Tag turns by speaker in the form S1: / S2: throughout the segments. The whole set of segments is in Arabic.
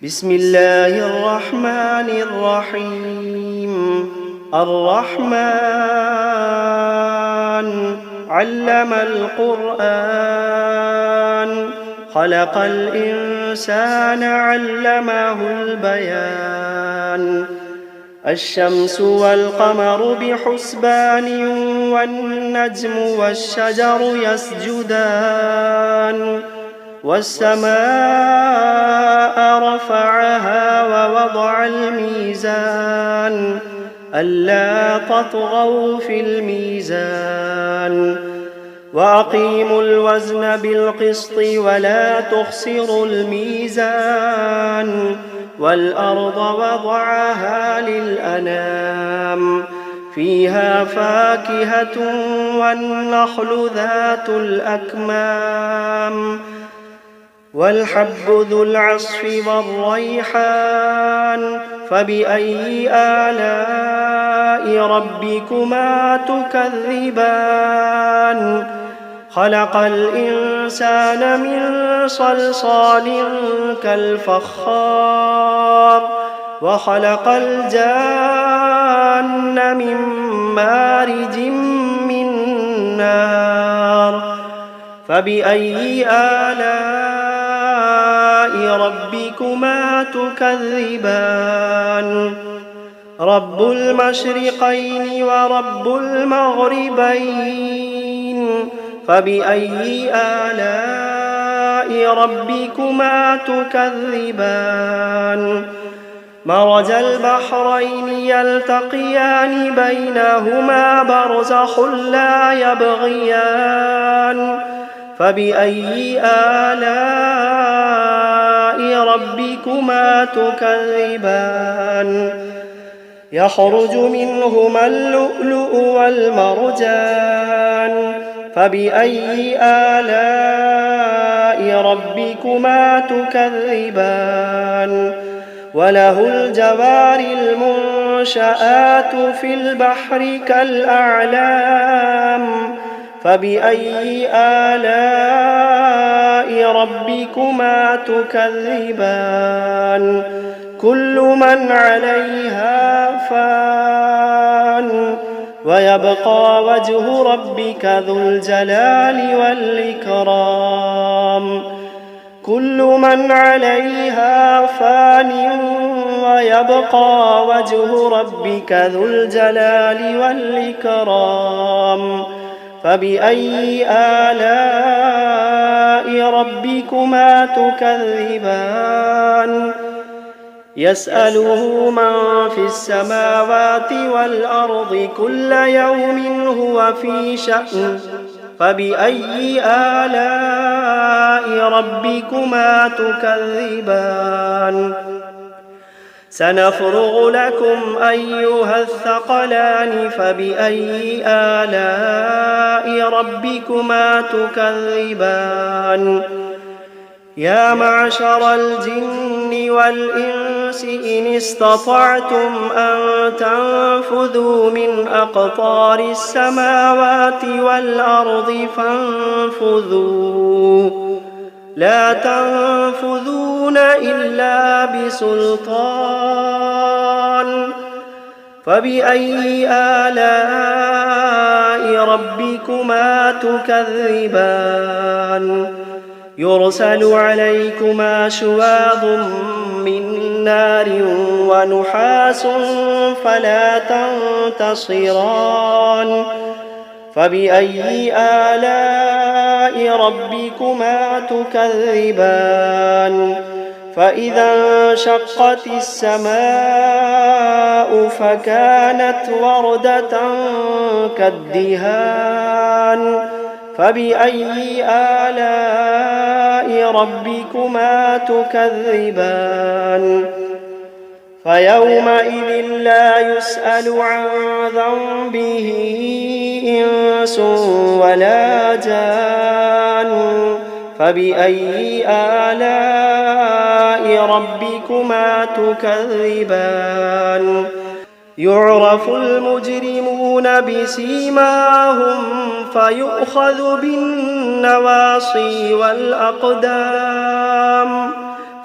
S1: بسم الله الرحمن الرحيم. الرحمن علم القرآن، خلق الإنسان علمه البيان. الشمس والقمر بحسبان، والنجم والشجر يسجدان. والسماء رفعها ووضع الميزان، ألا تطغوا في الميزان. وأقيموا الوزن بالقسط ولا تخسروا الميزان. والأرض وضعها للأنام، فيها فاكهة والنخل ذات الأكمام، والحب ذو العصف والريحان. فبأي آلاء ربكما تكذبان؟ خلق الإنسان من صلصال كالفخار، وخلق الجان من مارج من نار. فبأي آلاء ربكما تكذبان؟ رب المشرقين ورب المغربين، فبأي آلاء ربكما تكذبان؟ مرج البحرين يلتقيان، بينهما برزخ لا يبغيان. فبأي آلاء ربكما تكذبان؟ يخرج منهما اللؤلؤ والمرجان. فبأي آلاء ربكما تكذبان؟ وله الجوار المنشآت في البحر كالأعلام. فبأي آلاء ربكما تكذبان؟ كل من عليها فان، ويبقى وجه ربك ذو الجلال والإكرام. كل من عليها فان، ويبقى وجه ربك ذو الجلال والإكرام. فبأي آلاء ربكما تكذبان؟ يسأله من في السماوات والأرض كل يوم هو في شأن. فبأي آلاء ربكما تكذبان؟ سنفرغ لكم أيها الثقلان. فبأي آلاء ربكما تكذبان؟ يا معشر الجن والإنس إن استطعتم أن تنفذوا من أقطار السماوات والأرض فانفذوا، لا تنفذون إلا بسلطان. فبأي آلاء ربكما تكذبان؟ يرسل عليكما شواظ من نار ونحاس فلا تنتصران. فبأي آلاء ربكما تكذبان؟ فإذا انشقت السماء فكانت وردة كالدهان. فبأي آلاء ربكما تكذبان؟ فيومئذ لا يسأل عن ذنبه إنس ولا جان. فبأي آلاء ربكما تكذبان؟ يعرف المجرمون بسيماهم فيؤخذ بالنواصي والأقدام.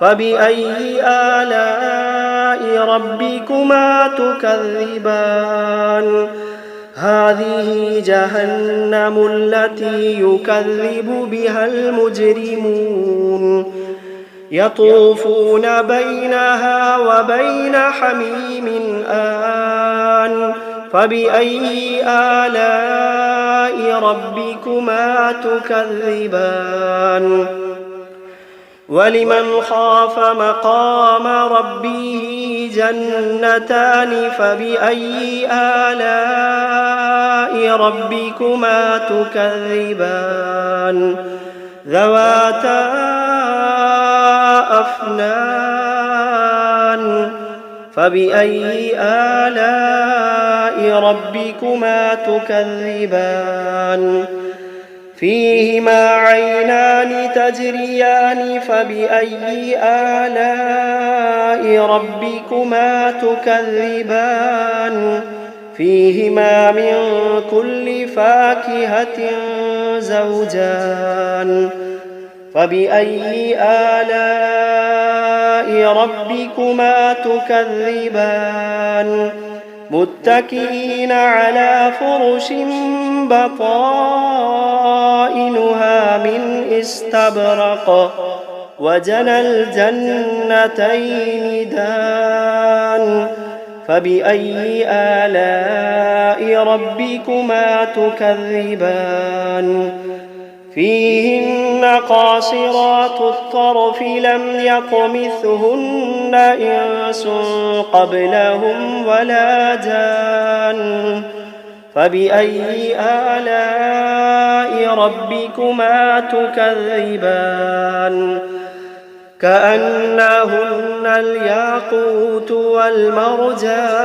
S1: فبأي آلاء ربكما تكذبان هذه جهنم التي يكذب بها المجرمون يطوفون بينها وبين حميم آن فبأي آلاء ربكما تكذبان ولمن خاف مقام ربه جنتان فبأي آلاء ربكما تكذبان ذواتا أفنان فبأي آلاء ربكما تكذبان فيهما عينان تجريان فبأي آلاء ربكما تكذبان فيهما من كل فاكهة زوجان فبأي آلاء ربكما تكذبان متكئين على فرش بطائنها من استبرق وجنى الجنتين دان فبأي آلاء ربكما تكذبان فيهن قاصرات الطرف لم يطمثهن إنس قبلهم ولا جان فبأي آلاء ربكما تكذبان كأنهن الياقوت والمرجان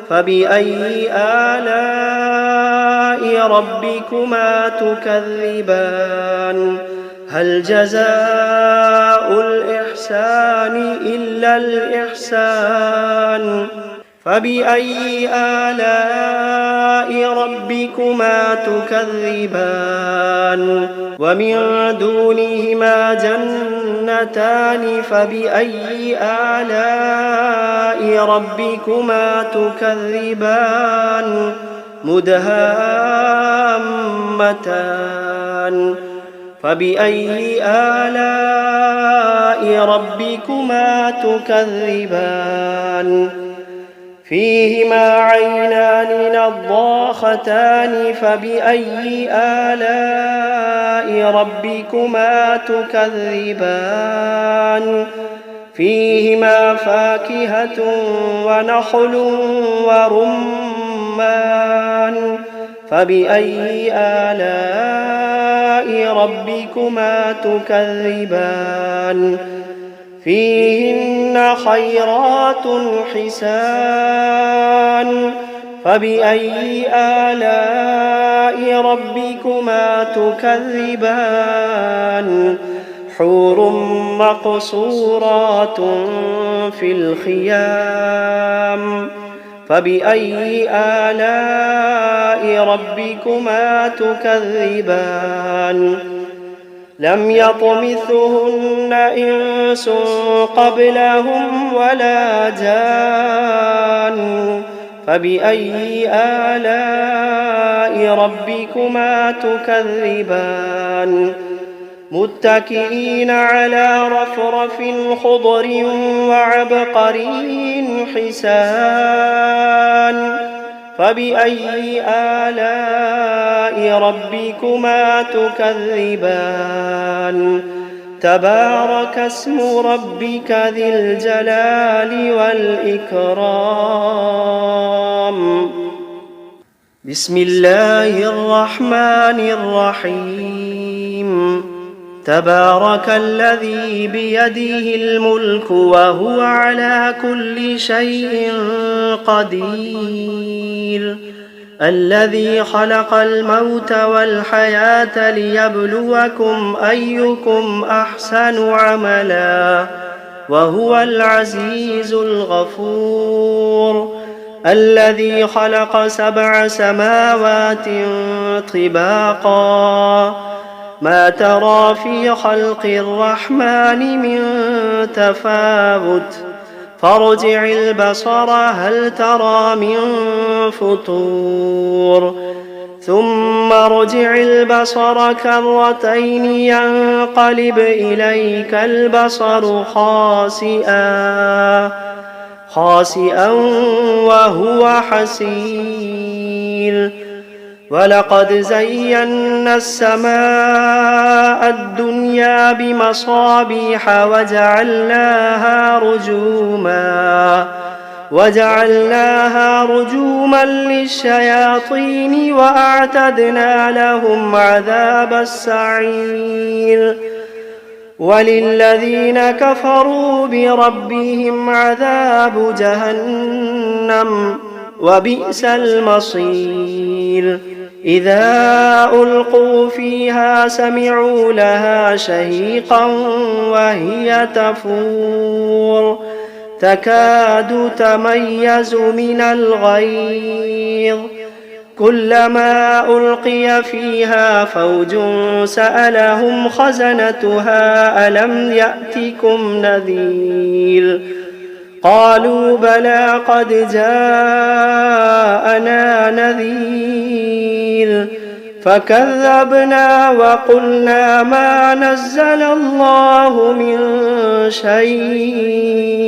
S1: فبأي آلاء ربكما تكذبان هل جزاء الإحسان إلا الإحسان فبأي آلاء ربكما تكذبان ومن دونهما جنتان فبأي آلاء ربكما تكذبان مدهامتان فبأي آلاء ربكما تكذبان فيهما عينان نضاختان فبأي آلاء ربكما تكذبان فيهما فاكهة ونخل ورمان فبأي آلاء ربكما تكذبان فيهن خيرات حسان فبأي آلاء ربكما تكذبان حور مقصورات في الخيام فبأي آلاء ربكما تكذبان لم يطمثهن إنس قبلهم ولا جان فبأي آلاء ربكما تكذبان متكئين على رفرف خضر وعبقري حسان فبأي آلاء ربكما تكذبان تبارك اسم ربك ذي الجلال والإكرام بسم الله الرحمن الرحيم تبارك الذي بيده الملك وهو على كل شيء قدير الذي خلق الموت والحياة ليبلوكم أيكم أحسن عملا وهو العزيز الغفور الذي خلق 7 سماوات طباقا ما ترى في خلق الرحمن من تفاوت فارجع البصر هل ترى من فطور ثم ارجع البصر كرتين ينقلب إليك البصر خاسئا وهو حسير ولقد زينا السماء الدنيا بمصابيح وجعلناها رجوما للشياطين وأعتدنا لهم عذاب السعير وللذين كفروا بربهم عذاب جهنم وبئس المصير إذا ألقوا فيها سمعوا لها شهيقا وهي تفور تكاد تميز من الغيظ كلما ألقي فيها فوج سألهم خزنتها ألم يأتكم نذير قالوا بلى قد جاءنا نذير فكذبنا وقلنا ما نزل الله من شيء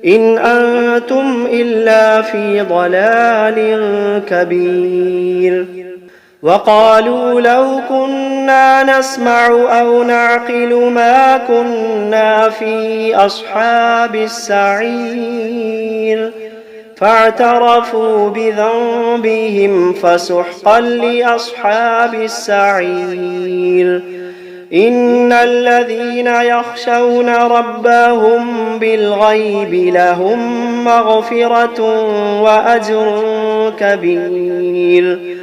S1: إن أنتم إلا في ضلال كبير وقالوا لو كنا نسمع أو نعقل ما كنا في أصحاب السعير فاعترفوا بذنبهم فسحقا لأصحاب السعير إن الذين يخشون ربهم بالغيب لهم مغفرة وأجر كبير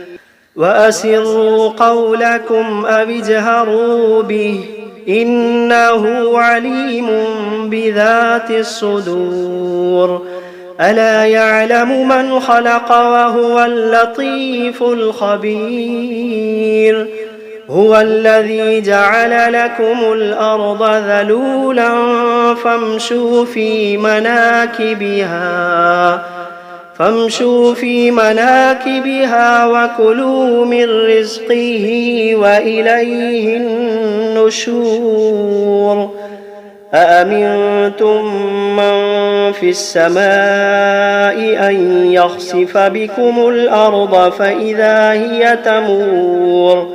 S1: وأسروا قولكم أو اجهروا به إنه عليم بذات الصدور ألا يعلم من خلق وهو اللطيف الخبير هو الذي جعل لكم الأرض ذلولا فامشوا في مناكبها وكلوا من رزقه وإليه النشور أأمنتم من في السماء أن يخسف بكم الأرض فإذا هي تمور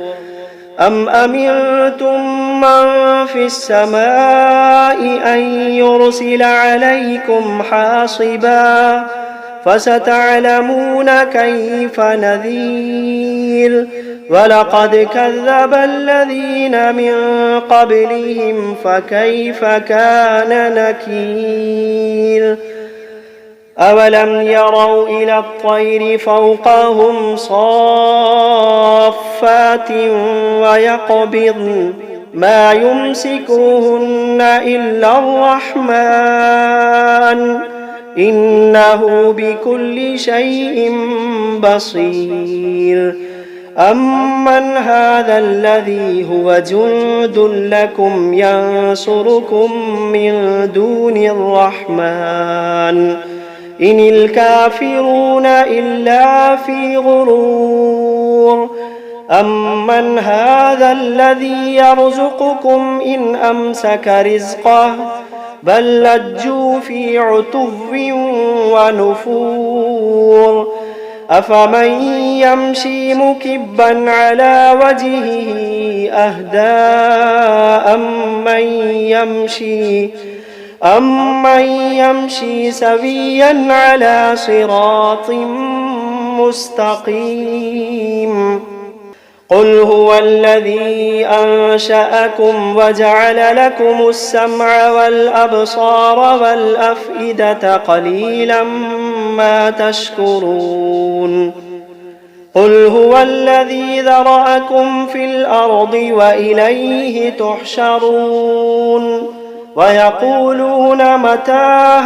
S1: أم أمنتم من في السماء أن يرسل عليكم حاصبا فستعلمون كيف نذير ولقد كذب الذين من قبلهم فكيف كان نكير أولم يروا إلى الطير فوقهم صافات ويقبضن ما يمسكوهن إلا الرحمن إنه بكل شيء بصير أمن هذا الذي هو جند لكم ينصركم من دون الرحمن إن الكافرون إلا في غرور أمن هذا الذي يرزقكم إن أمسك رزقه بل لجوا في عتو ونفور أفمن يمشي مكبا على وجهه أهدى أمن يمشي سويا على صراط مستقيم قل هو الذي أنشأكم وجعل لكم السمع والأبصار والأفئدة قليلا ما تشكرون قل هو الذي ذرأكم في الأرض وإليه تحشرون ويقولون متى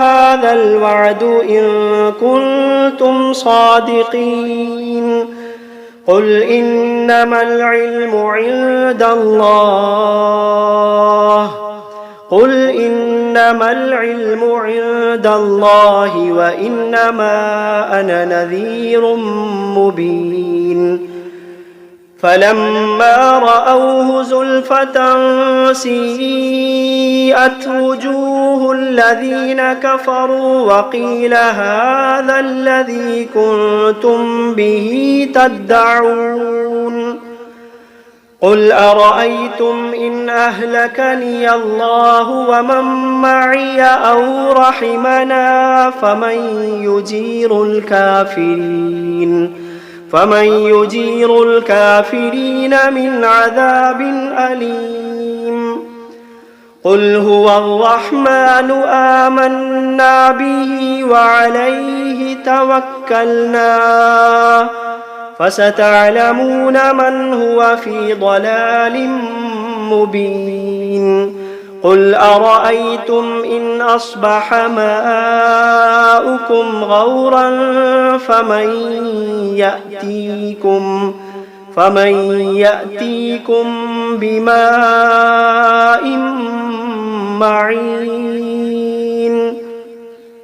S1: هذا الوعد إن كنتم صادقين قل إنما العلم عند الله وإنما أنا نذير مبين فلما رأوه زلفة سيئت وجوه الذين كفروا وقيل هذا الذي كنتم به تدعون قل أرأيتم إن أهلكني الله ومن معي أو رحمنا فمن يجير الكافرين من عذاب أليم قل هو الرحمن آمنا به وعليه توكلنا فستعلمون من هو في ضلال مبين قل أرأيتم إن أصبح ماؤكم غورا فمن يأتيكم بماء معين